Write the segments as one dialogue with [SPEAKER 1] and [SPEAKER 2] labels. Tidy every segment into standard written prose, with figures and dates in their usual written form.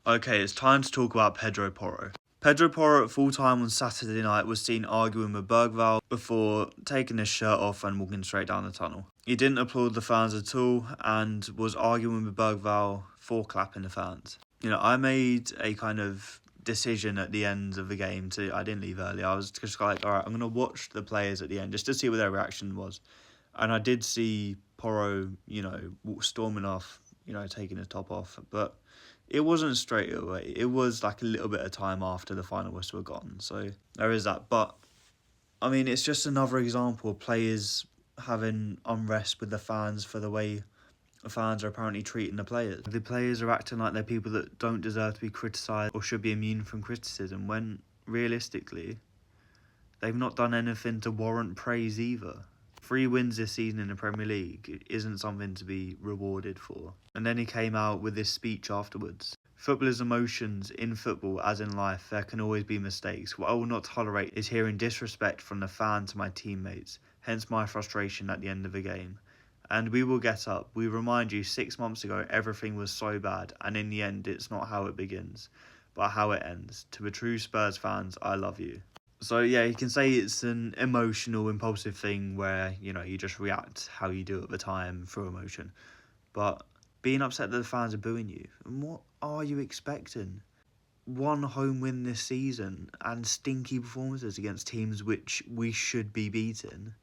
[SPEAKER 1] Okay, it's time to talk about Pedro Porro. Pedro Porro at full time on Saturday night was seen arguing with Bergvall before taking his shirt off and walking straight down the tunnel. He didn't applaud the fans at all and was arguing with Bergvall for clapping the fans. I made a kind of decision at the end of the game I didn't leave early. I was just like, all right, I'm going to watch the players at the end just to see what their reaction was. And I did see Porro, storming off, taking his top off, but it wasn't straight away. It was like a little bit of time after the final whistle had gone. So there is that. But, I mean, it's just another example of players having unrest with the fans for the way the fans are apparently treating the players. The players are acting like they're people that don't deserve to be criticised or should be immune from criticism, when, realistically, they've not done anything to warrant praise either. 3 wins this season in the Premier League isn't something to be rewarded for. And then he came out with this speech afterwards. Footballers' emotions in football, as in life, there can always be mistakes. What I will not tolerate is hearing disrespect from the fan to my teammates, hence my frustration at the end of the game. And we will get up. We remind you 6 months ago everything was so bad, and in the end it's not how it begins, but how it ends. To the true Spurs fans, I love you. So yeah, you can say it's an emotional, impulsive thing where, you just react how you do at the time through emotion. But being upset that the fans are booing you, and what are you expecting? 1 home win this season and stinky performances against teams which we should be beating.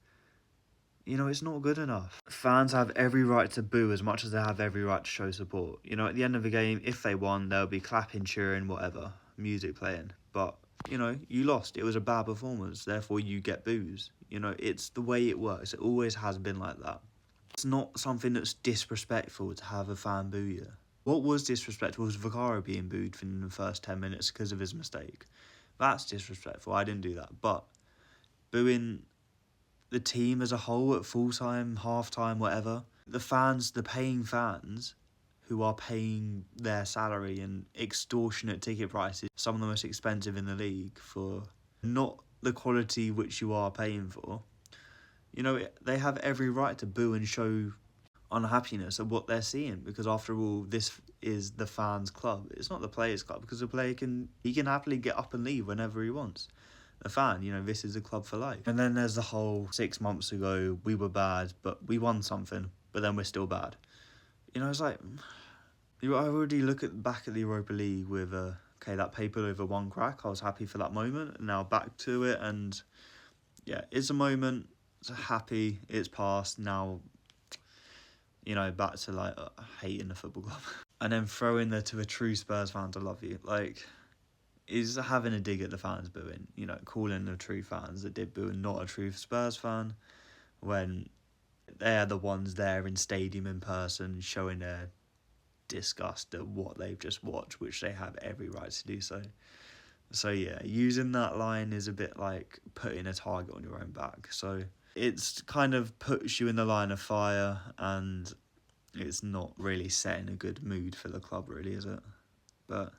[SPEAKER 1] It's not good enough. Fans have every right to boo as much as they have every right to show support. At the end of the game, if they won, they'll be clapping, cheering, whatever, music playing. But you lost. It was a bad performance. Therefore, you get boos. It's the way it works. It always has been like that. It's not something that's disrespectful to have a fan boo you. What was disrespectful was Vicario being booed in the first 10 minutes because of his mistake. That's disrespectful. I didn't do that. But booing the team as a whole at full time, half time, whatever, the fans, the paying fans, who are paying their salary and extortionate ticket prices, some of the most expensive in the league, for not the quality which you are paying for, they have every right to boo and show unhappiness at what they're seeing, because after all, this is the fans' club. It's not the players' club, because the player can happily get up and leave whenever he wants. A fan, this is a club for life. And then there's the whole 6 months ago, we were bad, but we won something, but then we're still bad. It's like, I already look back at the Europa League with, that paper over 1 crack. I was happy for that moment, and now back to it, and yeah, it's a moment, it's happy, it's past, now, back to, hating the football club. And then throwing to the true Spurs fans, I love you. Is having a dig at the fans booing, calling the true fans that did boo and not a true Spurs fan, when they're the ones there in stadium in person showing their disgust at what they've just watched, which they have every right to do so. So yeah, using that line is a bit like putting a target on your own back. So it's kind of puts you in the line of fire, and it's not really setting a good mood for the club, really, is it? But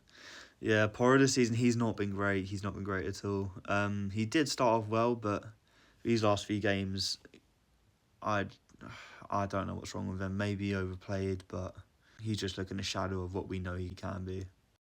[SPEAKER 1] yeah, Porro this season, he's not been great. He's not been great at all. He did start off well, but these last few games, I don't know what's wrong with him. Maybe overplayed, but he's just looking a shadow of what we know he can be.